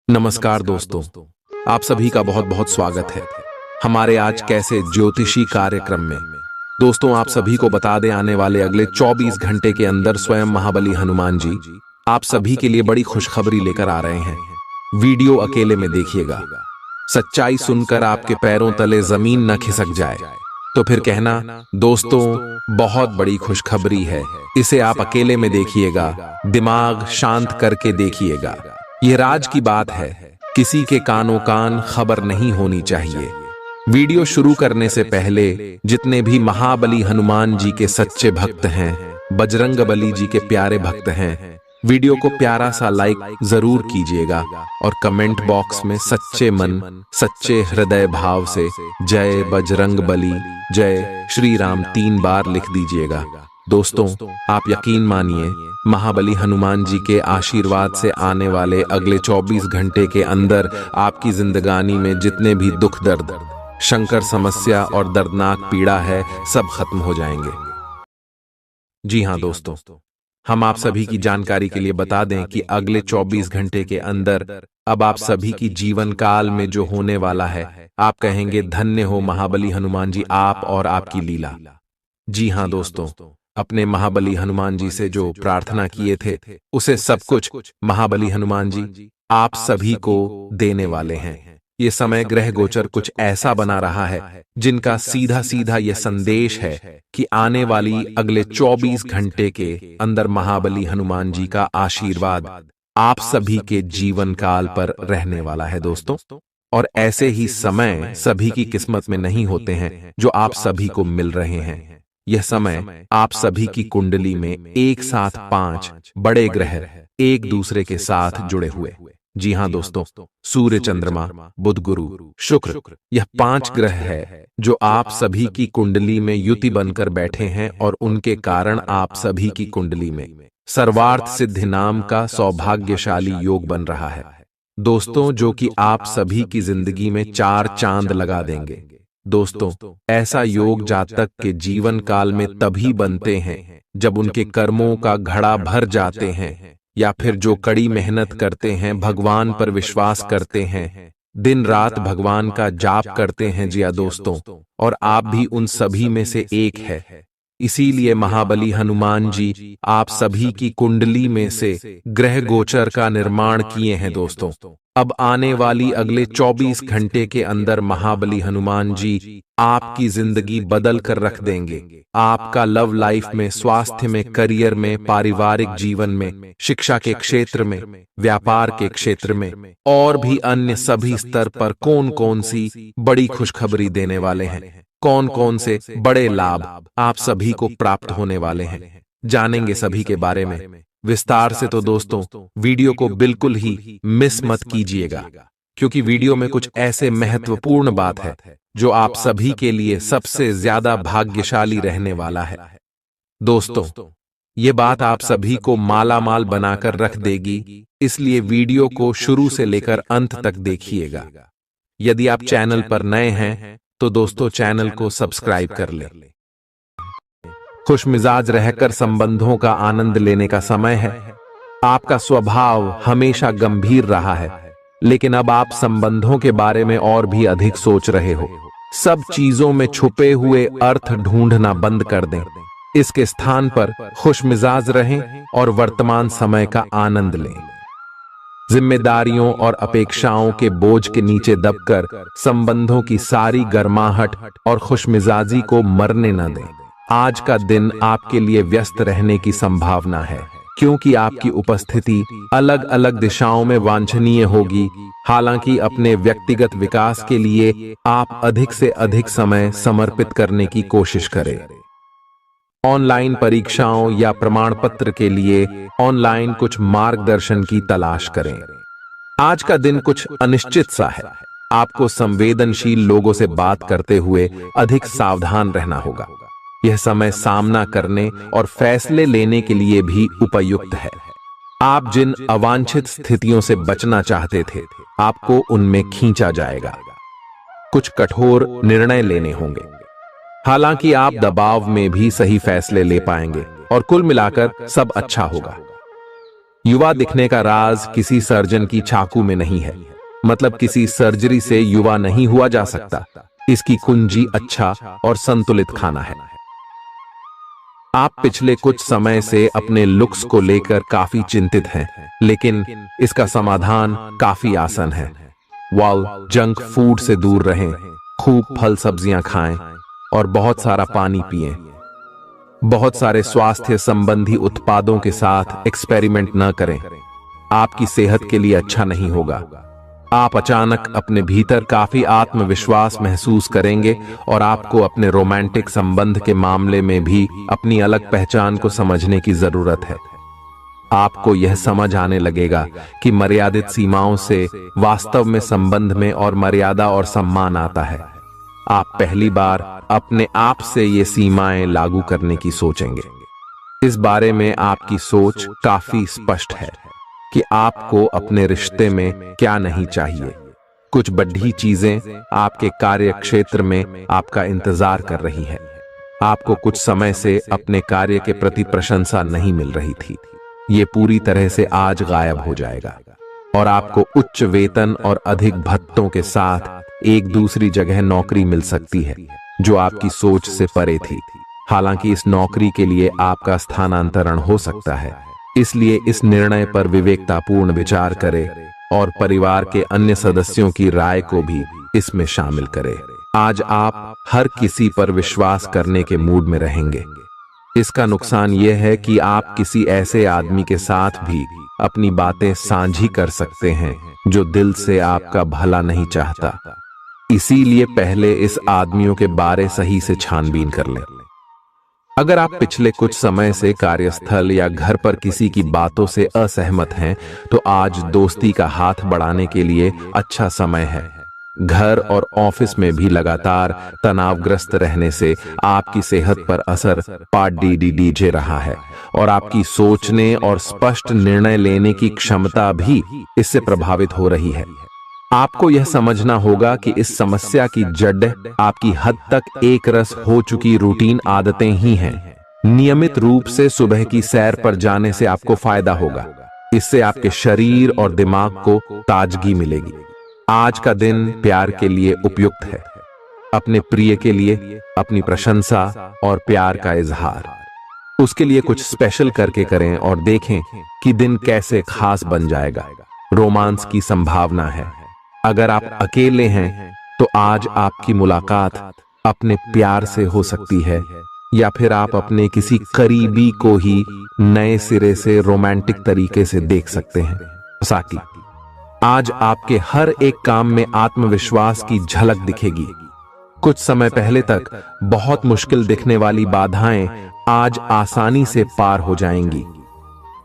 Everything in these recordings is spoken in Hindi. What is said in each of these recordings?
नमस्कार दोस्तों, आप सभी का बहुत बहुत स्वागत है हमारे आज कैसे ज्योतिषी कार्यक्रम में। दोस्तों, आप सभी को बता दें, आने वाले अगले 24 घंटे के अंदर स्वयं महाबली हनुमान जी आप सभी के लिए बड़ी खुशखबरी लेकर आ रहे हैं। वीडियो अकेले में देखिएगा। सच्चाई सुनकर आपके पैरों तले जमीन न खिसक जाए तो फिर कहना दोस्तों बहुत बड़ी खुशखबरी है, इसे आप अकेले में देखिएगा, दिमाग शांत करके देखिएगा। यह राज की बात है, किसी के कानों कान खबर नहीं होनी चाहिए। वीडियो शुरू करने से पहले जितने भी महाबली हनुमान जी के सच्चे भक्त हैं, बजरंगबली जी के प्यारे भक्त हैं, वीडियो को प्यारा सा लाइक जरूर कीजिएगा और कमेंट बॉक्स में सच्चे मन सच्चे हृदय भाव से जय बजरंगबली जय श्री राम 3 बार लिख दीजिएगा। दोस्तों, आप यकीन मानिए, महाबली हनुमान जी के आशीर्वाद से आने वाले अगले 24 घंटे के अंदर आपकी जिंदगानी में जितने भी दुख दर्द, शंकर समस्या और दर्दनाक पीड़ा है, सब खत्म हो जाएंगे। जी हां दोस्तों, हम आप सभी की जानकारी के लिए बता दें कि अगले 24 घंटे के अंदर अब आप सभी की जीवन काल में जो होने वाला है, आप कहेंगे धन्य हो महाबली हनुमान जी आप और आपकी लीला। जी हां दोस्तों, अपने महाबली हनुमान जी से जो प्रार्थना किए थे उसे सब कुछ महाबली हनुमान जी आप सभी को देने वाले हैं। ये समय ग्रह गोचर कुछ ऐसा बना रहा है जिनका सीधा सीधा यह संदेश है कि आने वाली अगले 24 घंटे के अंदर महाबली हनुमान जी का आशीर्वाद आप सभी के जीवन काल पर रहने वाला है दोस्तों। और ऐसे ही समय सभी की किस्मत में नहीं होते हैं जो आप सभी को मिल रहे हैं। यह समय आप सभी की कुंडली में एक साथ 5 बड़े ग्रह एक दूसरे के साथ जुड़े हुए। जी हां दोस्तों, सूर्य, चंद्रमा, बुध, गुरु, शुक्र, यह 5 ग्रह है जो आप सभी की कुंडली में युति बनकर बैठे हैं और उनके कारण आप सभी की कुंडली में सर्वार्थ सिद्धि नाम का सौभाग्यशाली योग बन रहा है दोस्तों, जो कि आप सभी की जिंदगी में 4 चांद लगा देंगे। दोस्तों, ऐसा योग जातक के जीवन काल में तभी बनते हैं जब उनके कर्मों का घड़ा भर जाते हैं, या फिर जो कड़ी मेहनत करते हैं, भगवान पर विश्वास करते हैं, दिन रात भगवान का जाप करते हैं। जी दोस्तों, और आप भी उन सभी में से एक है। इसीलिए महाबली हनुमान जी आप सभी की कुंडली में से ग्रह गोचर का निर्माण किए हैं दोस्तों। अब आने वाली अगले 24 घंटे के अंदर महाबली हनुमान जी आपकी जिंदगी बदल कर रख देंगे। आपका लव लाइफ में, स्वास्थ्य में, करियर में, पारिवारिक जीवन में, शिक्षा के क्षेत्र में, व्यापार के क्षेत्र में और भी अन्य सभी स्तर पर कौन कौन सी बड़ी खुशखबरी देने वाले हैं, कौन कौन से बड़े लाभ आप सभी को प्राप्त होने वाले हैं, जानेंगे सभी के बारे में विस्तार से। तो दोस्तों, वीडियो को बिल्कुल ही मिस मत कीजिएगा, क्योंकि वीडियो में कुछ ऐसे महत्वपूर्ण बात है जो आप सभी के लिए सबसे ज्यादा भाग्यशाली रहने वाला है। दोस्तों, ये बात आप सभी को माला माल बनाकर रख देगी, इसलिए वीडियो को शुरू से लेकर अंत तक देखिएगा। यदि आप चैनल पर नए हैं तो दोस्तों चैनल को सब्सक्राइब कर लें। खुश मिजाज रहकर संबंधों का आनंद लेने का समय है। आपका स्वभाव हमेशा गंभीर रहा है, लेकिन अब आप संबंधों के बारे में और भी अधिक सोच रहे हो। सब चीजों में छुपे हुए अर्थ ढूंढना बंद कर दें। इसके स्थान पर खुश मिजाज रहें और वर्तमान समय का आनंद लें। जिम्मेदारियों और अपेक्षाओं के बोझ के नीचे दबकर संबंधों की सारी गर्माहट और खुशमिजाजी को मरने न दें। आज का दिन आपके लिए व्यस्त रहने की संभावना है, क्योंकि आपकी उपस्थिति अलग अलग दिशाओं में वांछनीय होगी। हालांकि अपने व्यक्तिगत विकास के लिए आप अधिक से अधिक समय समर्पित करने की कोशिश करें। ऑनलाइन परीक्षाओं या प्रमाण पत्र के लिए ऑनलाइन कुछ मार्गदर्शन की तलाश करें। आज का दिन कुछ अनिश्चित सा है। आपको संवेदनशील लोगों से बात करते हुए अधिक सावधान रहना होगा। यह समय सामना करने और फैसले लेने के लिए भी उपयुक्त है। आप जिन अवांछित स्थितियों से बचना चाहते थे, आपको उनमें खींचा जाएगा। कुछ कठोर निर्णय लेने होंगे। हालांकि आप दबाव में भी सही फैसले ले पाएंगे और कुल मिलाकर सब अच्छा होगा। युवा दिखने का राज किसी सर्जन की चाकू में नहीं है, मतलब किसी सर्जरी से युवा नहीं हुआ जा सकता। इसकी कुंजी अच्छा और संतुलित खाना है। आप पिछले कुछ समय से अपने लुक्स को लेकर काफी चिंतित हैं, लेकिन इसका समाधान काफी आसान है। जंक फूड से दूर रहें, खूब फल सब्जियां खाएं और बहुत सारा पानी पिएं। बहुत सारे स्वास्थ्य संबंधी उत्पादों के साथ एक्सपेरिमेंट न करें, आपकी सेहत के लिए अच्छा नहीं होगा। आप अचानक अपने भीतर काफी आत्मविश्वास महसूस करेंगे और आपको अपने रोमांटिक संबंध के मामले में भी अपनी अलग पहचान को समझने की जरूरत है। आपको यह समझ आने लगेगा कि मर्यादित सीमाओं से वास्तव में संबंध में और मर्यादा और सम्मान आता है। आप पहली बार अपने आप से ये सीमाएं लागू करने की सोचेंगे। इस बारे में आपकी सोच काफी स्पष्ट है कि आपको अपने रिश्ते में क्या नहीं चाहिए। कुछ बड़ी चीजें आपके कार्य क्षेत्र में आपका इंतजार कर रही है। आपको कुछ समय से अपने कार्य के प्रति प्रशंसा नहीं मिल रही थी, ये पूरी तरह से आज गायब हो जाएगा और आपको उच्च वेतन और अधिक भत्तों के साथ एक दूसरी जगह नौकरी मिल सकती है जो आपकी सोच से परे थी। हालांकि इस नौकरी के लिए आपका स्थानांतरण हो सकता है, इसलिए इस निर्णय पर विवेकतापूर्ण विचार करें और परिवार के अन्य सदस्यों की राय को भी इसमें शामिल करें। आज आप हर किसी पर विश्वास करने के मूड में रहेंगे। इसका नुकसान यह है कि आप किसी ऐसे आदमी के साथ भी अपनी बातें साझी कर सकते हैं जो दिल से आपका भला नहीं चाहता। इसीलिए पहले इस आदमियों के बारे सही से छानबीन कर लें। अगर आप पिछले कुछ समय से कार्यस्थल या घर पर किसी की बातों से असहमत हैं, तो आज दोस्ती का हाथ बढ़ाने के लिए अच्छा समय है। घर और ऑफिस में भी लगातार तनावग्रस्त रहने से आपकी सेहत पर असर पड़ रहा है और आपकी सोचने और स्पष्ट निर्णय लेने की क्षमता भी इससे प्रभावित हो रही है। आपको यह समझना होगा कि इस समस्या की जड़ आपकी हद तक एक रस हो चुकी रूटीन आदतें ही हैं। नियमित रूप से सुबह की सैर पर जाने से आपको फायदा होगा। इससे आपके शरीर और दिमाग को ताजगी मिलेगी। आज का दिन प्यार के लिए उपयुक्त है। अपने प्रिय के लिए अपनी प्रशंसा और प्यार का इजहार उसके लिए कुछ स्पेशल करके करें और देखें कि दिन कैसे खास बन जाएगा। रोमांस की संभावना है। अगर आप अकेले हैं तो आज आपकी मुलाकात अपने प्यार से हो सकती है, या फिर आप अपने किसी करीबी को ही नए सिरे से रोमांटिक तरीके से देख सकते हैं। साकी, आज आपके हर एक काम में आत्मविश्वास की झलक दिखेगी। कुछ समय पहले तक बहुत मुश्किल दिखने वाली बाधाएं आज आसानी से पार हो जाएंगी।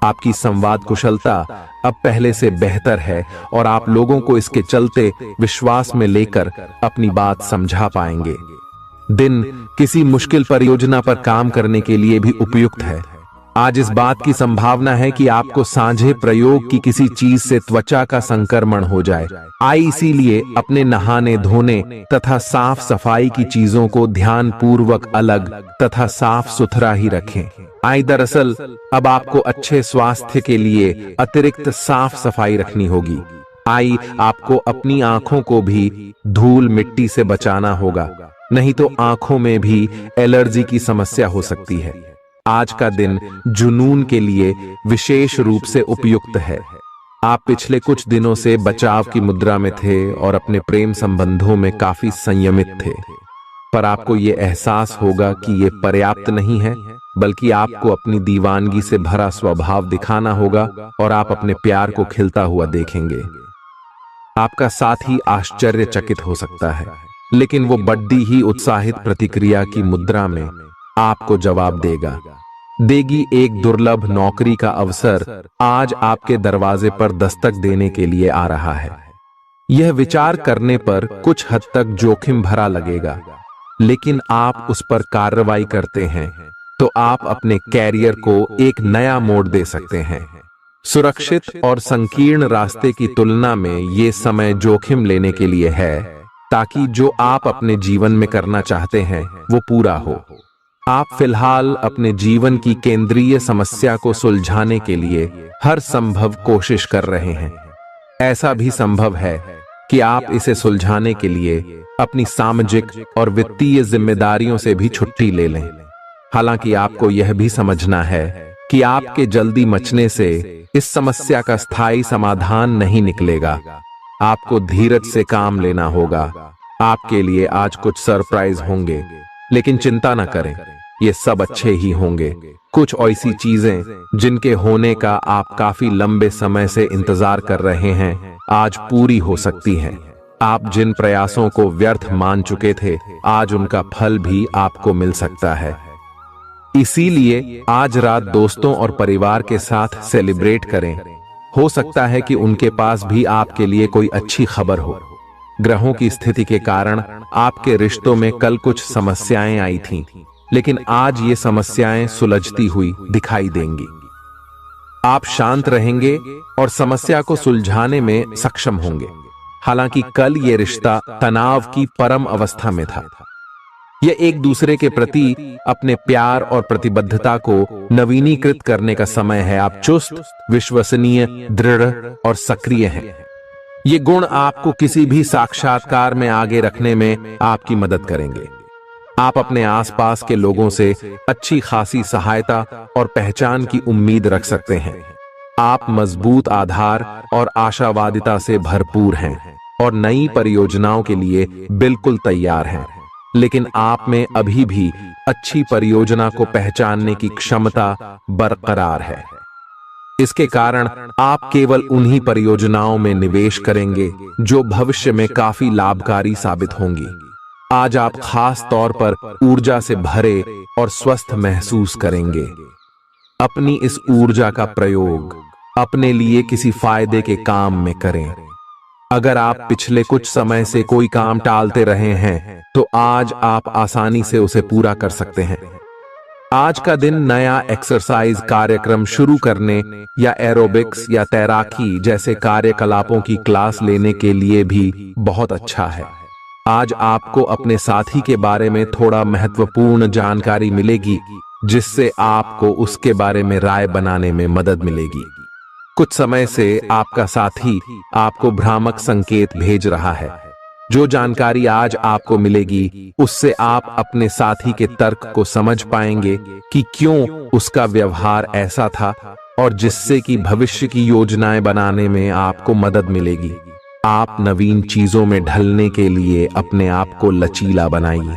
आपकी संवाद कुशलता अब पहले से बेहतर है और आप लोगों को इसके चलते विश्वास में लेकर अपनी बात समझा पाएंगे। दिन किसी मुश्किल परियोजना पर काम करने के लिए भी उपयुक्त है। आज इस बात की संभावना है कि आपको साझे प्रयोग की किसी चीज से त्वचा का संक्रमण हो जाए। इसीलिए अपने नहाने धोने तथा साफ सफाई की चीजों को ध्यान पूर्वक अलग तथा साफ सुथरा ही रखें। दरअसल अब आपको अच्छे स्वास्थ्य के लिए अतिरिक्त साफ सफाई रखनी होगी। आपको अपनी आंखों को भी धूल मिट्टी से बचाना होगा, नहीं तो आंखों में भी एलर्जी की समस्या हो सकती है। आज का दिन जुनून के लिए विशेष रूप से उपयुक्त है। आप पिछले कुछ दिनों से बचाव की मुद्रा में थे और अपने प्रेम संबंधों में काफी संयमित थे, पर आपको ये एहसास होगा कि ये पर्याप्त नहीं है, बल्कि आपको अपनी दीवानगी से भरा स्वभाव दिखाना होगा और आप अपने प्यार को खिलता हुआ देखेंगे। आपका साथी आश्चर्यचकित हो सकता है, लेकिन वो बड़ी ही उत्साहित प्रतिक्रिया की मुद्रा में आपको जवाब देगी। एक दुर्लभ नौकरी का अवसर आज आपके दरवाजे पर दस्तक देने के लिए आ रहा है। यह विचार करने पर कुछ हद तक जोखिम भरा लगेगा, लेकिन आप उस पर कार्रवाई करते हैं तो आप अपने कैरियर को एक नया मोड़ दे सकते हैं। सुरक्षित और संकीर्ण रास्ते की तुलना में ये समय जोखिम लेने के लिए है, ताकि जो आप अपने जीवन में करना चाहते हैं वो पूरा हो। आप फिलहाल अपने जीवन की केंद्रीय समस्या को सुलझाने के लिए हर संभव कोशिश कर रहे हैं। ऐसा भी संभव है कि आप इसे सुलझाने के लिए अपनी सामाजिक और वित्तीय जिम्मेदारियों से भी छुट्टी ले लें। हालांकि आपको यह भी समझना है कि आपके जल्दी मचने से इस समस्या का स्थायी समाधान नहीं निकलेगा। आपको धीरज से काम लेना होगा। आपके लिए आज कुछ सरप्राइज होंगे, लेकिन चिंता न करें, ये सब अच्छे ही होंगे। कुछ ऐसी चीजें जिनके होने का आप काफी लंबे समय से इंतजार कर रहे हैं, आज पूरी हो सकती हैं। आप जिन प्रयासों को व्यर्थ मान चुके थे, आज उनका फल भी आपको मिल सकता है। इसीलिए आज रात दोस्तों और परिवार के साथ सेलिब्रेट करें। हो सकता है कि उनके पास भी आपके लिए कोई अच्छी खबर हो। ग्रहों की स्थिति के कारण आपके रिश्तों में कल कुछ समस्याएं आई थीं, लेकिन आज ये समस्याएं सुलझती हुई दिखाई देंगी। आप शांत रहेंगे और समस्या को सुलझाने में सक्षम होंगे। हालांकि कल ये रिश्ता तनाव की परम अवस्था में था। यह एक दूसरे के प्रति अपने प्यार और प्रतिबद्धता को नवीनीकृत करने का समय है। आप चुस्त, विश्वसनीय, दृढ़ और सक्रिय हैं। ये गुण आपको किसी भी साक्षात्कार में आगे रखने में आपकी मदद करेंगे। आप अपने आसपास के लोगों से अच्छी खासी सहायता और पहचान की उम्मीद रख सकते हैं। आप मजबूत आधार और आशावादिता से भरपूर हैं और नई परियोजनाओं के लिए बिल्कुल तैयार हैं। लेकिन आप में अभी भी अच्छी परियोजना को पहचानने की क्षमता बरकरार है। इसके कारण आप केवल उन्हीं परियोजनाओं में निवेश करेंगे जो भविष्य में काफी लाभकारी साबित होंगी। आज आप खास तौर पर ऊर्जा से भरे और स्वस्थ महसूस करेंगे। अपनी इस ऊर्जा का प्रयोग अपने लिए किसी फायदे के काम में करें। अगर आप पिछले कुछ समय से कोई काम टालते रहे हैं, तो आज आप आसानी से उसे पूरा कर सकते हैं। आज का दिन नया एक्सरसाइज कार्यक्रम शुरू करने या एरोबिक्स या तैराकी जैसे कार्यकलापों की क्लास लेने के लिए भी बहुत अच्छा है। आज आपको अपने साथी के बारे में थोड़ा महत्वपूर्ण जानकारी मिलेगी, जिससे आपको उसके बारे में राय बनाने में मदद मिलेगी। कुछ समय से आपका साथी आपको भ्रामक संकेत भेज रहा है। जो जानकारी आज आपको मिलेगी, उससे आप अपने साथी के तर्क को समझ पाएंगे कि क्यों उसका व्यवहार ऐसा था, और जिससे कि भविष्य की योजनाएं बनाने में आपको मदद मिलेगी। आप नवीन चीजों में ढलने के लिए अपने आप को लचीला बनाइए।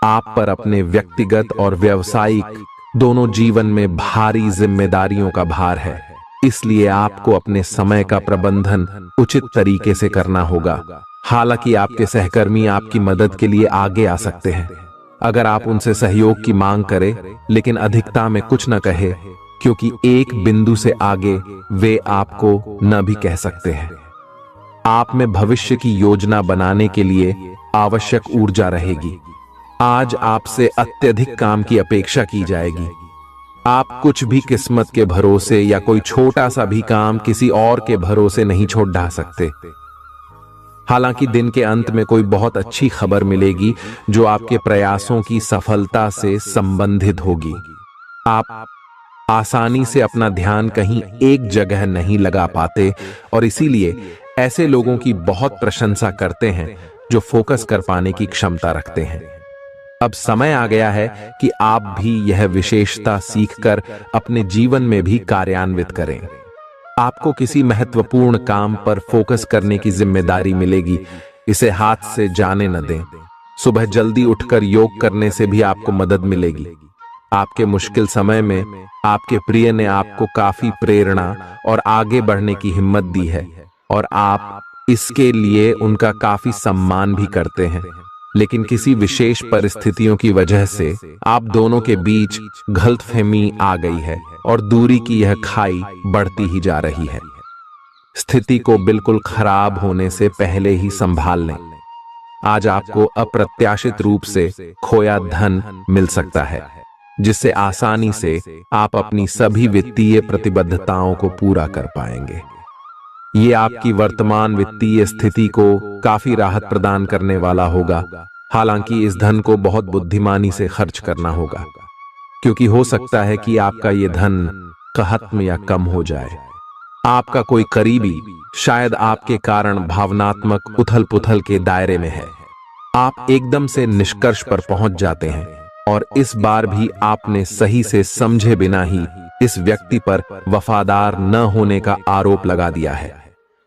आप पर अपने व्यक्तिगत और व्यावसायिक दोनों जीवन में भारी जिम्मेदारियों का भार है, इसलिए आपको अपने समय का प्रबंधन उचित तरीके से करना होगा। हालांकि आपके सहकर्मी आपकी मदद के लिए आगे आ सकते हैं अगर आप उनसे सहयोग की मांग करें, लेकिन अधिकता में कुछ न कहे, क्योंकि एक बिंदु से आगे वे आपको न भी कह सकते हैं। आप में भविष्य की योजना बनाने के लिए आवश्यक ऊर्जा रहेगी। आज आपसे अत्यधिक काम की अपेक्षा की जाएगी। आप कुछ भी किस्मत के भरोसे या कोई छोटा सा भी काम किसी और के भरोसे नहीं छोड़ ढा सकते। हालांकि दिन के अंत में कोई बहुत अच्छी खबर मिलेगी जो आपके प्रयासों की सफलता से संबंधित होगी। आप आसानी से अपना ध्यान कहीं एक जगह नहीं लगा पाते और इसीलिए ऐसे लोगों की बहुत प्रशंसा करते हैं जो फोकस कर पाने की क्षमता रखते हैं। अब समय आ गया है कि आप भी यह विशेषता सीखकर अपने जीवन में भी कार्यान्वित करें। आपको किसी महत्वपूर्ण काम पर फोकस करने की जिम्मेदारी मिलेगी। इसे हाथ से जाने न दें। सुबह जल्दी उठकर योग करने से भी आपको मदद मिलेगी। आपके मुश्किल समय में आपके प्रिय ने आपको काफी प्रेरणा और आगे बढ़ने की हिम्मत दी है और आप इसके लिए उनका काफी सम्मान भी करते हैं। लेकिन किसी विशेष परिस्थितियों की वजह से आप दोनों के बीच गलतफहमी आ गई है और दूरी की यह खाई बढ़ती ही जा रही है। स्थिति को बिल्कुल खराब होने से पहले ही संभाल लें। आज आपको अप्रत्याशित रूप से खोया धन मिल सकता है, जिससे आसानी से आप अपनी सभी वित्तीय प्रतिबद्धताओं को पूरा कर पाएंगे। ये आपकी वर्तमान वित्तीय स्थिति को काफी राहत प्रदान करने वाला होगा। हालांकि इस धन को बहुत बुद्धिमानी से खर्च करना होगा। क्योंकि हो सकता है कि आपका ये धन खत्म या कम हो जाए। आपका कोई करीबी शायद आपके कारण भावनात्मक उथल पुथल के दायरे में है। आप एकदम से निष्कर्ष पर पहुंच जाते हैं और इस बार भी आपने सही से समझे बिना ही इस व्यक्ति पर वफादार न होने का आरोप लगा दिया है।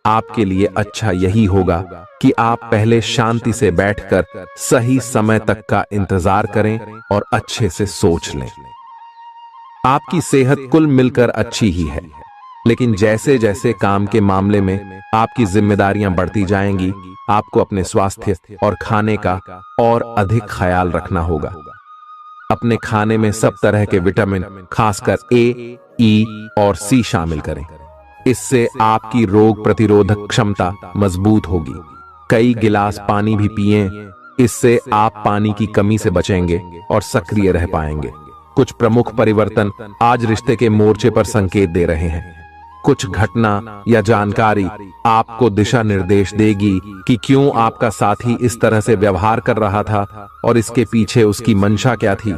आपके लिए अच्छा यही होगा कि आप पहले शांति से बैठकर सही समय तक का इंतजार करें और अच्छे से सोच लें। आपकी सेहत कुल मिलकर अच्छी ही है, लेकिन जैसे जैसे काम के मामले में आपकी जिम्मेदारियां बढ़ती जाएंगी, आपको अपने स्वास्थ्य और खाने का और अधिक ख्याल रखना होगा। अपने खाने में सब तरह के विटामिन, खासकर ए, ई और सी शामिल करें। इससे आपकी रोग प्रतिरोधक क्षमता मजबूत होगी। कई गिलास पानी भी पिएं, इससे आप पानी की कमी से बचेंगे और सक्रिय रह पाएंगे। कुछ प्रमुख परिवर्तन आज रिश्ते के मोर्चे पर संकेत दे रहे हैं। कुछ घटना या जानकारी आपको दिशा निर्देश देगी कि क्यों आपका साथी इस तरह से व्यवहार कर रहा था और इसके पीछे उसकी मंशा क्या थी।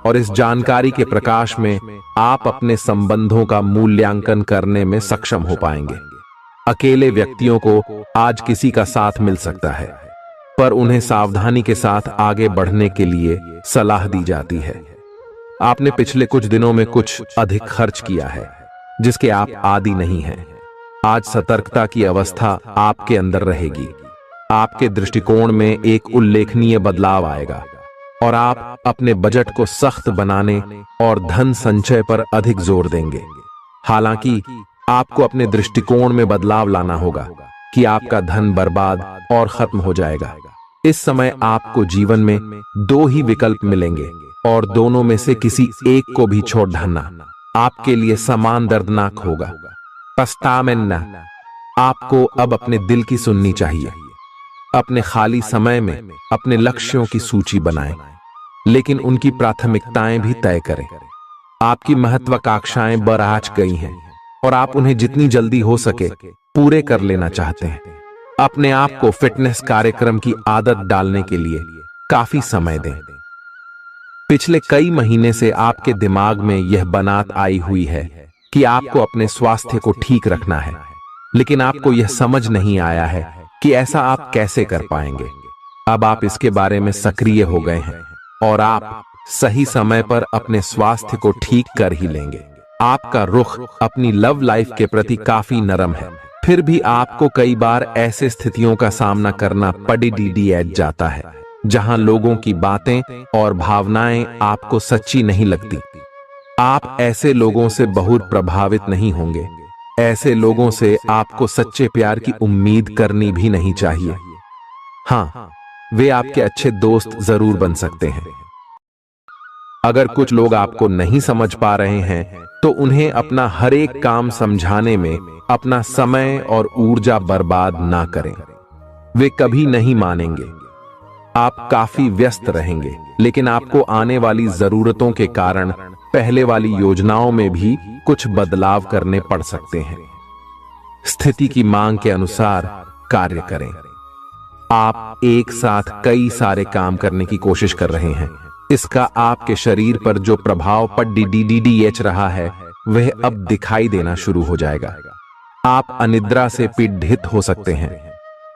और इस जानकारी के प्रकाश में आप अपने संबंधों का मूल्यांकन करने में सक्षम हो पाएंगे। अकेले व्यक्तियों को आज किसी का साथ मिल सकता है, पर उन्हें सावधानी के साथ आगे बढ़ने के लिए सलाह दी जाती है। आपने पिछले कुछ दिनों में कुछ अधिक खर्च किया है, जिसके आप आदी नहीं हैं। आज सतर्कता की अवस्था आपके अंदर रहेगी। आपके दृष्टिकोण में एक उल्लेखनीय बदलाव आएगा और आप अपने बजट को सख्त बनाने और धन संचय पर अधिक जोर देंगे। हालांकि आपको अपने दृष्टिकोण में बदलाव लाना होगा कि आपका धन बर्बाद और खत्म हो जाएगा। इस समय आपको जीवन में दो ही विकल्प मिलेंगे और दोनों में से किसी एक को भी छोड़ डालना आपके लिए समान दर्दनाक होगा। पछतावें आपको अब अपने दिल की सुननी चाहिए। अपने खाली समय में अपने लक्ष्यों की सूची बनाएं, लेकिन उनकी प्राथमिकताएं भी तय करें। आपकी महत्वाकांक्षाएं बराज गई हैं और आप उन्हें जितनी जल्दी हो सके पूरे कर लेना चाहते हैं। अपने आप को फिटनेस कार्यक्रम की आदत डालने के लिए काफी समय दें। पिछले कई महीने से आपके दिमाग में यह बात आई हुई है कि आपको अपने स्वास्थ्य को ठीक रखना है, लेकिन आपको यह समझ नहीं आया है कि ऐसा आप कैसे कर पाएंगे। अब आप इसके बारे में सक्रिय हो गए हैं और आप सही समय पर अपने स्वास्थ्य को ठीक कर ही लेंगे। आपका रुख अपनी लव लाइफ के प्रति काफी नरम है, फिर भी आपको कई बार ऐसे स्थितियों का सामना करना पड़ जाता है जहां लोगों की बातें और भावनाएं आपको सच्ची नहीं लगती। आप ऐसे लोगों से बहुत प्रभावित नहीं होंगे। ऐसे लोगों से आपको सच्चे प्यार की उम्मीद करनी भी नहीं चाहिए। हाँ, वे आपके अच्छे दोस्त जरूर बन सकते हैं। अगर कुछ लोग आपको नहीं समझ पा रहे हैं तो उन्हें अपना हर एक काम समझाने में अपना समय और ऊर्जा बर्बाद ना करें। वे कभी नहीं मानेंगे। आप काफी व्यस्त रहेंगे, लेकिन आपको आने वाली जरूरतों के कारण पहले वाली योजनाओं में भी कुछ बदलाव करने पड़ सकते हैं। स्थिति की मांग के अनुसार कार्य करें। आप एक साथ कई सारे काम करने की कोशिश कर रहे हैं। इसका आपके शरीर पर जो प्रभाव पड़ रहा है वह अब दिखाई देना शुरू हो जाएगा। आप अनिद्रा से पीड़ित हो सकते हैं।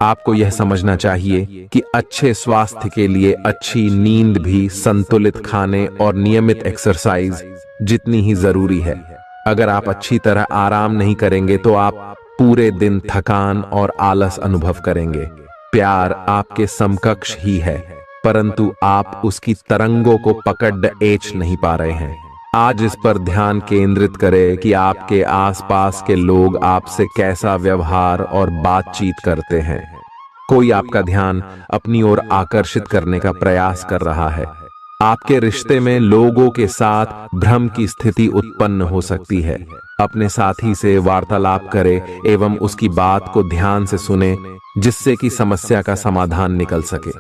आपको यह समझना चाहिए कि अच्छे स्वास्थ्य के लिए अच्छी नींद भी संतुलित खाने और नियमित एक्सरसाइज जितनी ही जरूरी है। अगर आप अच्छी तरह आराम नहीं करेंगे तो आप पूरे दिन थकान और आलस अनुभव करेंगे। प्यार आपके समकक्ष ही है, परंतु आप उसकी तरंगों को पकड़ नहीं पा रहे हैं। आज इस पर ध्यान केंद्रित करें कि आपके आसपास के लोग आपसे कैसा व्यवहार और बातचीत करते हैं। कोई आपका ध्यान अपनी ओर आकर्षित करने का प्रयास कर रहा है। आपके रिश्ते में लोगों के साथ भ्रम की स्थिति उत्पन्न हो सकती है। अपने साथी से वार्तालाप करें एवं उसकी बात को ध्यान से सुने, जिससे कि समस्या का समाधान निकल सके।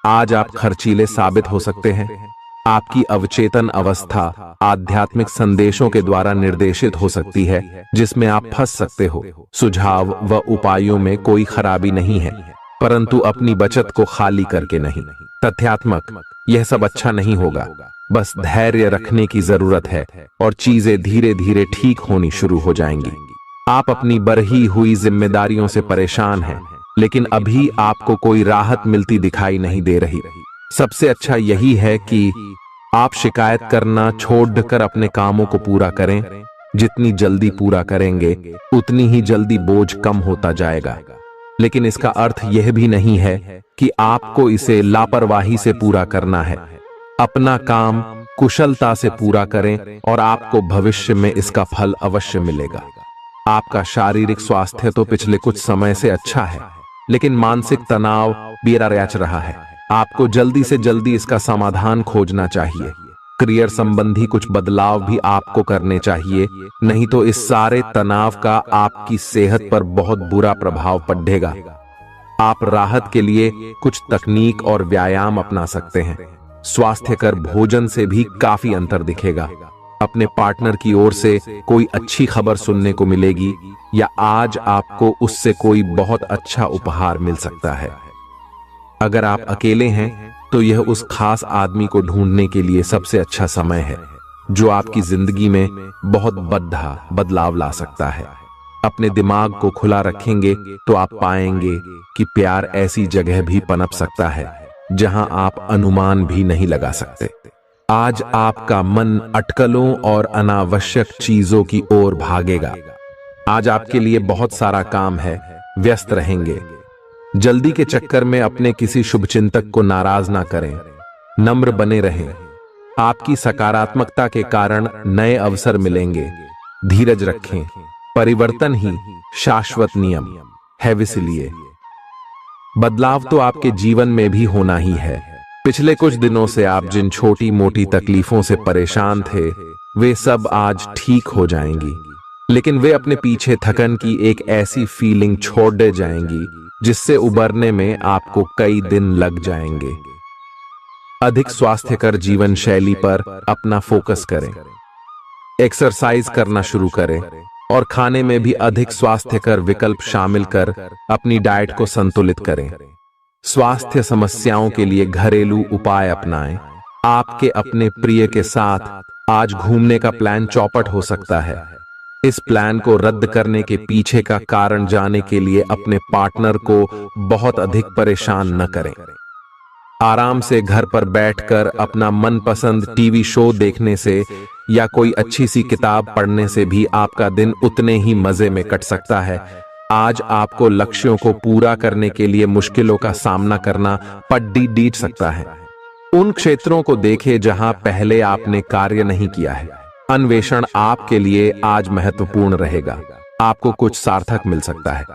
आज आप खर्चीले साबित हो सकते हैं। आपकी अवचेतन अवस्था आध्यात्मिक संदेशों के द्वारा निर्देशित हो सकती है, जिसमें आप फंस सकते हो। सुझाव व उपायों में कोई खराबी नहीं है, परंतु अपनी बचत को खाली करके नहीं। तथ्यात्मक, यह सब अच्छा नहीं होगा। बस धैर्य रखने की जरूरत है और चीजें धीरे धीरे ठीक होनी शुरू हो जाएंगी। आप अपनी बढ़ी हुई जिम्मेदारियों से परेशान हैं, लेकिन अभी आपको कोई राहत मिलती दिखाई नहीं दे रही। सबसे अच्छा यही है कि आप शिकायत करना छोड़कर अपने कामों को पूरा करें। जितनी जल्दी पूरा करेंगे उतनी ही जल्दी बोझ कम होता जाएगा। लेकिन इसका अर्थ यह भी नहीं है कि आपको इसे लापरवाही से पूरा करना है। अपना काम कुशलता से पूरा करें और आपको भविष्य में इसका फल अवश्य मिलेगा। आपका शारीरिक स्वास्थ्य तो पिछले कुछ समय से अच्छा है, लेकिन मानसिक तनाव बेरा रच रहा है। आपको जल्दी से जल्दी इसका समाधान खोजना चाहिए। करियर संबंधी कुछ बदलाव भी आपको करने चाहिए, नहीं तो इस सारे तनाव का आपकी सेहत पर बहुत बुरा प्रभाव पड़ेगा। आप राहत के लिए कुछ तकनीक और व्यायाम अपना सकते हैं। स्वास्थ्यकर भोजन से भी काफी अंतर दिखेगा। अपने पार्टनर की ओर से कोई अच्छी खबर सुनने को मिलेगी या आज आपको उससे कोई बहुत अच्छा उपहार मिल सकता है। अगर आप अकेले हैं तो यह उस खास आदमी को ढूंढने के लिए सबसे अच्छा समय है जो आपकी जिंदगी में बहुत बड़ा बदलाव ला सकता है। अपने दिमाग को खुला रखेंगे तो आप पाएंगे कि प्यार ऐसी जगह भी पनप सकता है जहां आप अनुमान भी नहीं लगा सकते। आज आपका मन अटकलों और अनावश्यक चीजों की ओर भागेगा। आज आपके लिए बहुत सारा काम है, व्यस्त रहेंगे। जल्दी के चक्कर में अपने किसी शुभचिंतक को नाराज ना करें, नम्र बने रहें। आपकी सकारात्मकता के कारण नए अवसर मिलेंगे। धीरज रखें, परिवर्तन ही शाश्वत नियम है, इसलिए बदलाव तो आपके जीवन में भी होना ही है। पिछले कुछ दिनों से आप जिन छोटी मोटी तकलीफों से परेशान थे वे सब आज ठीक हो जाएंगी, लेकिन वे अपने पीछे थकन की एक ऐसी फीलिंग छोड़ दे जाएंगी जिससे उबरने में आपको कई दिन लग जाएंगे। अधिक स्वास्थ्यकर जीवन शैली पर अपना फोकस करें, एक्सरसाइज करना शुरू करें और खाने में भी अधिक स्वास्थ्यकर विकल्प शामिल कर अपनी डाइट को संतुलित करें। स्वास्थ्य समस्याओं के लिए घरेलू उपाय अपनाएं। आपके अपने प्रिय के साथ आज घूमने का प्लान चौपट हो सकता है। इस प्लान को रद्द करने के पीछे का कारण जानने के लिए अपने पार्टनर को बहुत अधिक परेशान न करें। आराम से घर पर बैठकर अपना मनपसंद टीवी शो देखने से या कोई अच्छी सी किताब पढ़ने से भी आपका दिन उतने ही मजे में कट सकता है। आज आपको लक्ष्यों को पूरा करने के लिए मुश्किलों का सामना करना पड़ सकता है। उन क्षेत्रों को देखें जहां पहले आपने कार्य नहीं किया है। अन्वेषण आपके लिए आज महत्वपूर्ण रहेगा। आपको कुछ सार्थक मिल सकता है।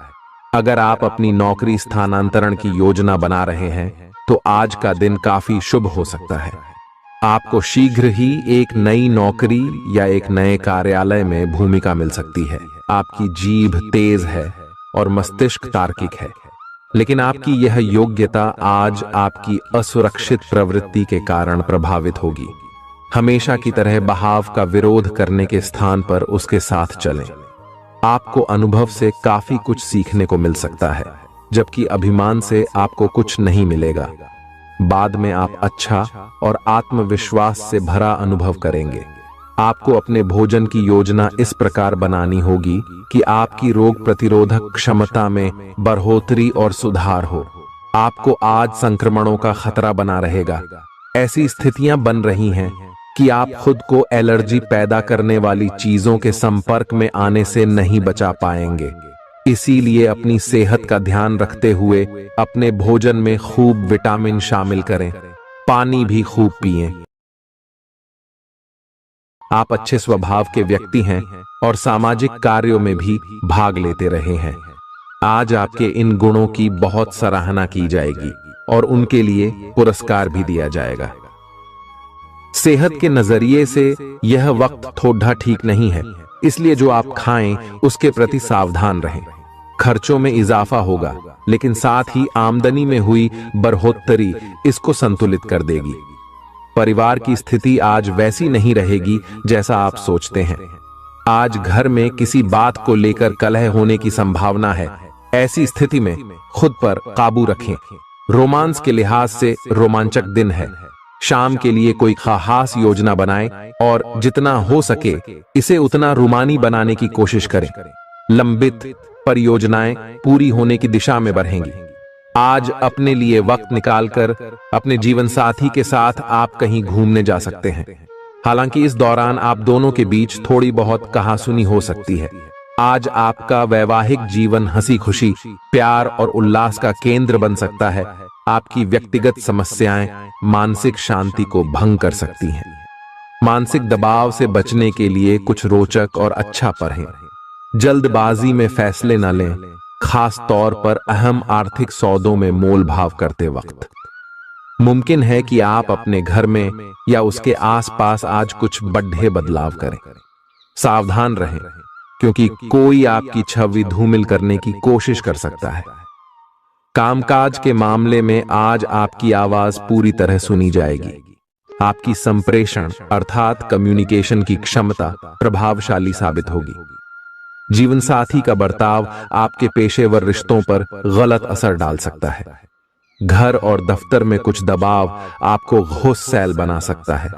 अगर आप अपनी नौकरी स्थानांतरण की योजना बना रहे हैं तो आज का दिन काफी शुभ हो सकता है। आपको शीघ्र ही एक नई नौकरी या एक नए कार्यालय में भूमिका मिल सकती है। आपकी जीभ तेज है और मस्तिष्क तार्किक है, लेकिन आपकी यह योग्यता आज आपकी असुरक्षित प्रवृत्ति के कारण प्रभावित होगी। हमेशा की तरह बहाव का विरोध करने के स्थान पर उसके साथ चलें। आपको अनुभव से काफी कुछ सीखने को मिल सकता है, जबकि अभिमान से आपको कुछ नहीं मिलेगा। बाद में आप अच्छा और आत्मविश्वास से भरा अनुभव करेंगे। आपको अपने भोजन की योजना इस प्रकार बनानी होगी कि आपकी रोग प्रतिरोधक क्षमता में बढ़ोतरी और सुधार हो। आपको आज संक्रमणों का खतरा बना रहेगा। ऐसी स्थितियां बन रही हैं कि आप खुद को एलर्जी पैदा करने वाली चीजों के संपर्क में आने से नहीं बचा पाएंगे। इसीलिए अपनी सेहत का ध्यान रखते हुए अपने भोजन में खूब विटामिन शामिल करें। पानी भी खूब पिएं। आप अच्छे स्वभाव के व्यक्ति हैं और सामाजिक कार्यों में भी भाग लेते रहे हैं। आज आपके इन गुणों की बहुत सराहना की जाएगी और उनके लिए पुरस्कार भी दिया जाएगा। सेहत के नजरिए से यह वक्त थोड़ा ठीक नहीं है, इसलिए जो आप खाएं उसके प्रति सावधान रहें। खर्चों में इजाफा होगा, लेकिन साथ ही आमदनी में हुई बढ़ोतरी इसको संतुलित कर देगी। परिवार की स्थिति आज वैसी नहीं रहेगी जैसा आप सोचते हैं। आज घर में किसी बात को लेकर कलह होने की संभावना है। ऐसी स्थिति में खुद पर काबू रखें। रोमांस के लिहाज से रोमांचक दिन है। शाम के लिए कोई खास योजना बनाएं और जितना हो सके इसे उतना रूमानी बनाने की कोशिश करें। लंबित परियोजनाएं पूरी होने की दिशा में बढ़ेंगी। आज अपने लिए वक्त निकालकर अपने जीवन साथी के साथ आप कहीं घूमने जा सकते हैं। हालांकि इस दौरान आप दोनों के बीच थोड़ी बहुत कहासुनी हो सकती है। आज आपका वैवाहिक जीवन हंसी खुशी, प्यार और उल्लास का केंद्र बन सकता है। आपकी व्यक्तिगत समस्याएं मानसिक शांति को भंग कर सकती हैं। मानसिक दबाव से बचने के लिए कुछ रोचक और अच्छा पढ़ें। जल्दबाजी में फैसले न लें, खास तौर पर अहम आर्थिक सौदों में मोल भाव करते वक्त। मुमकिन है कि आप अपने घर में या उसके आसपास आज कुछ बड़े बदलाव करें। सावधान रहें, क्योंकि कोई आपकी छवि धूमिल करने की कोशिश कर सकता है। कामकाज के मामले में आज आपकी आवाज पूरी तरह सुनी जाएगी। आपकी संप्रेषण अर्थात कम्युनिकेशन की क्षमता प्रभावशाली साबित होगी। जीवन साथी का बर्ताव आपके पेशेवर रिश्तों पर गलत असर डाल सकता है। घर और दफ्तर में कुछ दबाव आपको गुस्सैल बना सकता है।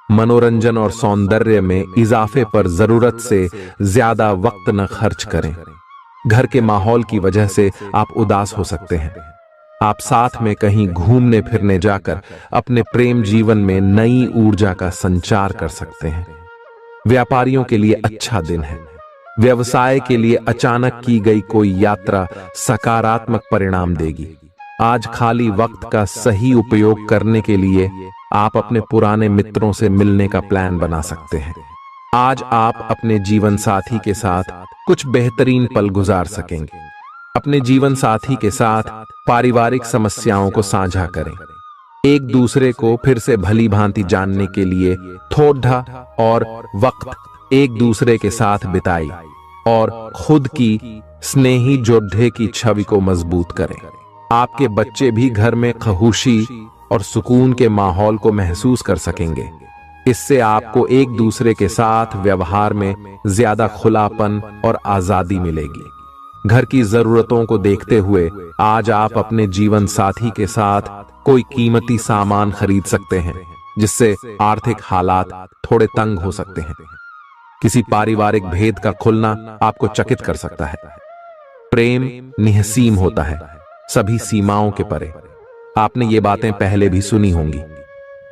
मनोरंजन और सौंदर्य में इजाफे पर जरूरत से ज्यादा वक्त न खर्च करें। घर के माहौल की वजह से आप उदास हो सकते हैं। आप साथ में कहीं घूमने फिरने जाकर अपने प्रेम जीवन में नई ऊर्जा का संचार कर सकते हैं। व्यापारियों के लिए अच्छा दिन है। व्यवसाय के लिए अचानक की गई कोई यात्रा सकारात्मक परिणाम देगी। आज खाली वक्त का सही उपयोग करने के लिए आप अपने पुराने मित्रों से मिलने का प्लान बना सकते हैं। आज आप अपने जीवन साथी के साथ कुछ बेहतरीन पल गुजार सकेंगे। अपने जीवन साथी के साथ पारिवारिक समस्याओं को साझा करें। एक दूसरे को फिर से भली भांति जानने के लिए थोड़ा और वक्त एक दूसरे के साथ बिताई और खुद की स्नेही जोड़े की छवि को मजबूत करें। आपके बच्चे भी घर में खुशी और सुकून के माहौल को महसूस कर सकेंगे। इससे आपको एक दूसरे के साथ व्यवहार में ज्यादा खुलापन और आजादी मिलेगी। घर की जरूरतों को देखते हुए आज आप अपने जीवन साथी के साथ कोई कीमती सामान खरीद सकते हैं, जिससे आर्थिक हालात थोड़े तंग हो सकते हैं। किसी पारिवारिक भेद का खुलना आपको चकित कर सकता है। प्रेम निहसीम होता है, सभी सीमाओं के परे। आपने ये बातें पहले भी सुनी होंगी,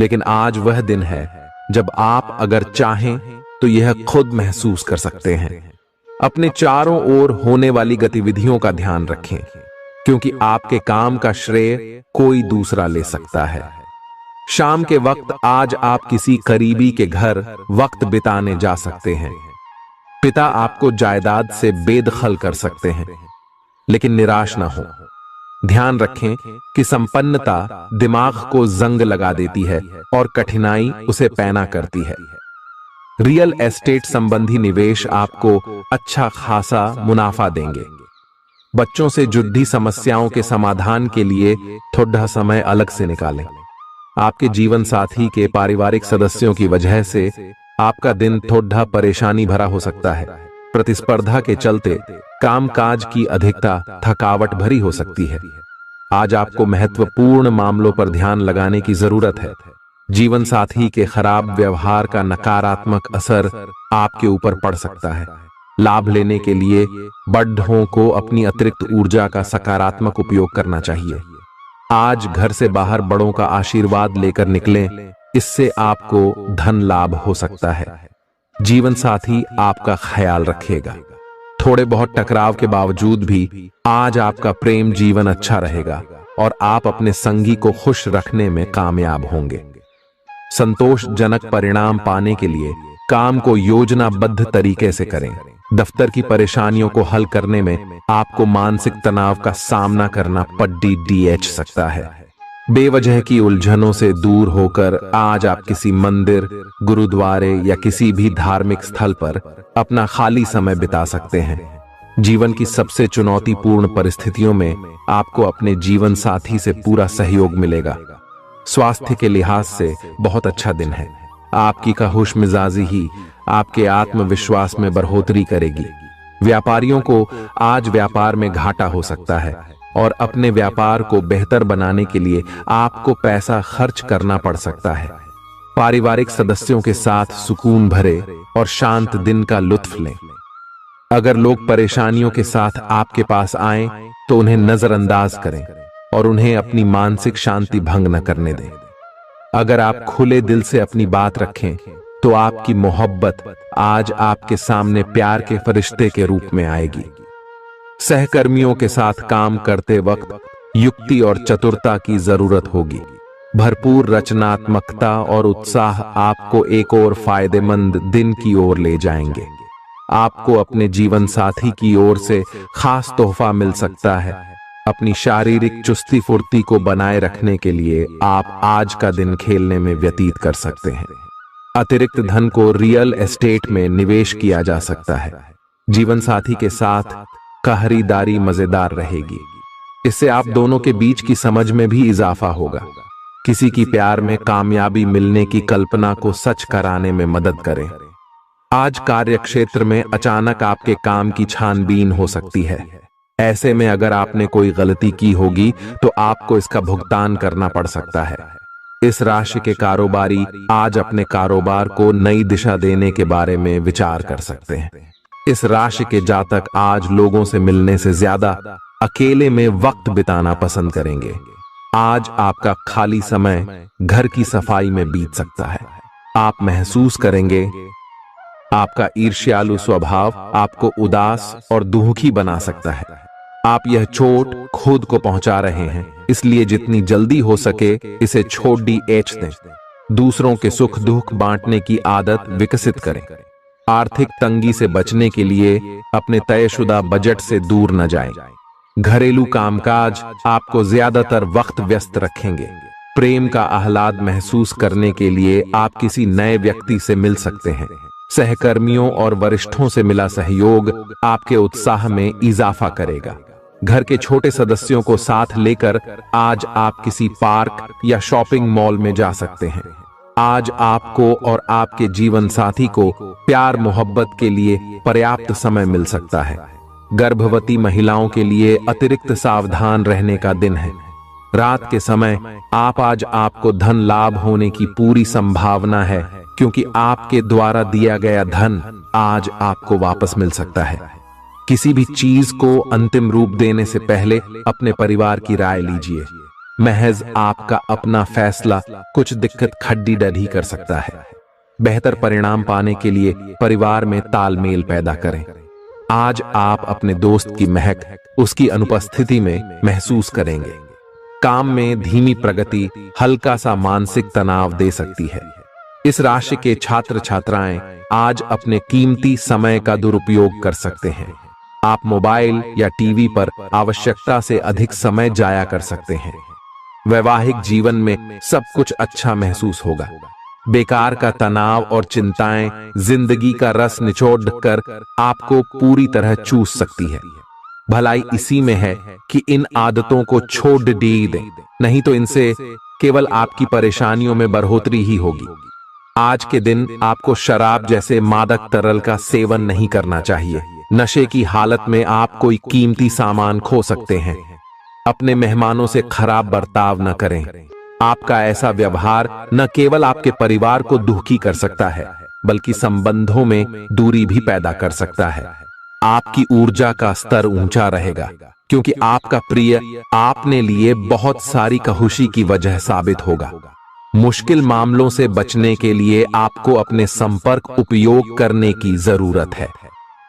लेकिन आज वह दिन है जब आप अगर चाहें तो यह खुद महसूस कर सकते हैं। अपने चारों ओर होने वाली गतिविधियों का ध्यान रखें, क्योंकि आपके काम का श्रेय कोई दूसरा ले सकता है। शाम के वक्त आज आप किसी करीबी के घर वक्त बिताने जा सकते हैं। पिता आपको जायदाद से बेदखल कर सकते हैं, लेकिन निराश ना हो। ध्यान रखें कि संपन्नता दिमाग को जंग लगा देती है और कठिनाई उसे पैना करती है। रियल एस्टेट संबंधी निवेश आपको अच्छा खासा मुनाफा देंगे। बच्चों से जुड़ी समस्याओं के समाधान के लिए थोड़ा समय अलग से निकालें। आपके जीवन साथी के पारिवारिक सदस्यों की वजह से आपका दिन थोड़ा परेशानी भरा हो सकता है। प्रतिस्पर्धा के चलते कामकाज की अधिकता थकावट भरी हो सकती है। आज आपको महत्वपूर्ण मामलों पर ध्यान लगाने की जरूरत है। जीवन साथी के खराब व्यवहार का नकारात्मक असर आपके ऊपर पड़ सकता है। लाभ लेने के लिए बड़ों को अपनी अतिरिक्त ऊर्जा का सकारात्मक उपयोग करना चाहिए। आज घर से बाहर बड़ों का आशीर्वाद लेकर निकलें, इससे आपको धन लाभ हो सकता है। जीवन साथी आपका ख्याल रखेगा। थोड़े बहुत टकराव के बावजूद भी आज आपका प्रेम जीवन अच्छा रहेगा और आप अपने संगी को खुश रखने में कामयाब होंगे। संतोषजनक परिणाम पाने के लिए काम को योजनाबद्ध तरीके से करें। दफ्तर की परेशानियों को हल करने में आपको मानसिक तनाव का सामना करना पड़ सकता है। बेवजह की उलझनों से दूर होकर आज आप किसी मंदिर, गुरुद्वारे या किसी भी धार्मिक स्थल पर अपना खाली समय बिता सकते हैं। जीवन की सबसे चुनौतीपूर्ण परिस्थितियों में आपको अपने जीवन साथी से पूरा सहयोग मिलेगा। स्वास्थ्य के लिहाज से बहुत अच्छा दिन है। आपकी खुश मिजाजी ही आपके आत्मविश्वास में बढ़ोतरी करेगी। व्यापारियों को आज व्यापार में घाटा हो सकता है, और अपने व्यापार को बेहतर बनाने के लिए आपको पैसा खर्च करना पड़ सकता है। पारिवारिक सदस्यों के साथ सुकून भरे और शांत दिन का लुत्फ लें। अगर लोग परेशानियों के साथ आपके पास आएं, तो उन्हें नजरअंदाज करें और उन्हें अपनी मानसिक शांति भंग न करने दें। अगर आप खुले दिल से अपनी बात रखें, तो आपकी मोहब्बत आज आपके सामने प्यार के फरिश्ते के रूप में आएगी। सहकर्मियों के साथ काम करते वक्त युक्ति और चतुरता की जरूरत होगी। भरपूर रचनात्मकता और उत्साह आपको एक और फायदेमंद दिन की ओर ले जाएंगे। आपको अपने जीवन साथी की ओर से खास तोहफा मिल सकता है। अपनी शारीरिक चुस्ती फुर्ती को बनाए रखने के लिए आप आज का दिन खेलने में व्यतीत कर सकते हैं। अतिरिक्त धन को रियल एस्टेट में निवेश किया जा सकता है। जीवन साथी के साथ खरीदारी मजेदार रहेगी। इससे आप दोनों के बीच की समझ में भी इजाफा होगा। किसी की प्यार में कामयाबी मिलने की कल्पना को सच कराने में मदद करें। आज कार्य क्षेत्र में अचानक आपके काम की छानबीन हो सकती है। ऐसे में अगर आपने कोई गलती की होगी तो आपको इसका भुगतान करना पड़ सकता है। इस राशि के कारोबारी आज अपने कारोबार को नई दिशा देने के बारे में विचार कर सकते हैं। इस राशि के जातक आज लोगों से मिलने से ज्यादा अकेले में वक्त बिताना पसंद करेंगे। आज आपका खाली समय घर की सफाई में बीत सकता है। आप महसूस करेंगे आपका ईर्ष्यालु स्वभाव आपको उदास और दुखी बना सकता है। आप यह चोट खुद को पहुंचा रहे हैं, इसलिए जितनी जल्दी हो सके इसे छोड़ दें। दूसरों के सुख दुख बांटने की आदत विकसित करें। आर्थिक तंगी से बचने के लिए अपने तयशुदा बजट से दूर न जाएं। घरेलू कामकाज आपको ज्यादातर वक्त व्यस्त रखेंगे। प्रेम का आह्लाद महसूस करने के लिए आप किसी नए व्यक्ति से मिल सकते हैं। सहकर्मियों और वरिष्ठों से मिला सहयोग आपके उत्साह में इजाफा करेगा। घर के छोटे सदस्यों को साथ लेकर आज आप किसी पार्क या शॉपिंग मॉल में जा सकते हैं। आज आपको और आपके जीवन साथी को प्यार मोहब्बत के लिए पर्याप्त समय मिल सकता है। गर्भवती महिलाओं के लिए अतिरिक्त सावधान रहने का दिन है। रात के समय आज आपको धन लाभ होने की पूरी संभावना है, क्योंकि आपके द्वारा दिया गया धन आज आपको वापस मिल सकता है। किसी भी चीज को अंतिम रूप देने से पहले अपने परिवार की राय लीजिए। महज आपका अपना फैसला कुछ दिक्कत खड्डी डढ़ी कर सकता है। बेहतर परिणाम पाने के लिए परिवार में तालमेल पैदा करें। आज आप अपने दोस्त की महक उसकी अनुपस्थिति में महसूस करेंगे। काम में धीमी प्रगति हल्का सा मानसिक तनाव दे सकती है। इस राशि के छात्र छात्राएं आज अपने कीमती समय का दुरुपयोग कर सकते हैं। आप मोबाइल या टीवी पर आवश्यकता से अधिक समय जाया कर सकते हैं। वैवाहिक जीवन में सब कुछ अच्छा महसूस होगा। बेकार का तनाव और चिंताएं जिंदगी का रस निचोड़ कर आपको पूरी तरह चूस सकती है। भलाई इसी में है कि इन आदतों को छोड़ दें, नहीं तो इनसे केवल आपकी परेशानियों में बढ़ोतरी ही होगी। आज के दिन आपको शराब जैसे मादक तरल का सेवन नहीं करना चाहिए। नशे की हालत में आप कोई कीमती सामान खो सकते हैं। अपने मेहमानों से खराब बर्ताव न करें। आपका ऐसा व्यवहार न केवल आपके परिवार को दुखी कर सकता है, बल्कि संबंधों में दूरी भी पैदा कर सकता है। आपकी ऊर्जा का स्तर ऊंचा रहेगा, क्योंकि आपका प्रिय आपने लिए बहुत सारी खुशी की वजह साबित होगा। मुश्किल मामलों से बचने के लिए आपको अपने संपर्क उपयोग करने की जरूरत है।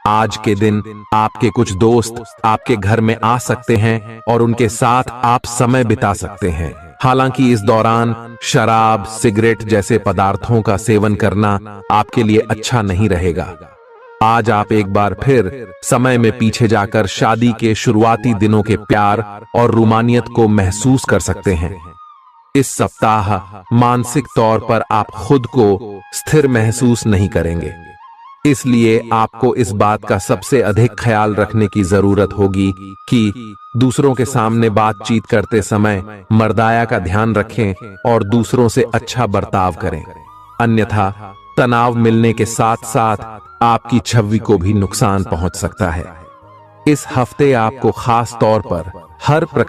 आज के दिन आपके कुछ दोस्त आपके घर में आ सकते हैं और उनके साथ आप समय बिता सकते हैं। हालांकि इस दौरान शराब, सिगरेट जैसे पदार्थों का सेवन करना आपके लिए अच्छा नहीं रहेगा। आज आप एक बार फिर समय में पीछे जाकर शादी के शुरुआती दिनों के प्यार और रूमानियत को महसूस कर सकते हैं। इस सप्ताह मानसिक तौर पर आप खुद को स्थिर महसूस नहीं करेंगे, इसलिए आपको इस बात का सबसे अधिक ख्याल रखने की जरूरत होगी कि दूसरों के सामने बातचीत करते समय मर्दाया का ध्यान रखें और दूसरों से अच्छा बर्ताव करें। अन्यथा तनाव मिलने के साथ साथ आपकी छवि को भी नुकसान पहुंच सकता है। इस हफ्ते आपको खास तौर पर हर प्रकार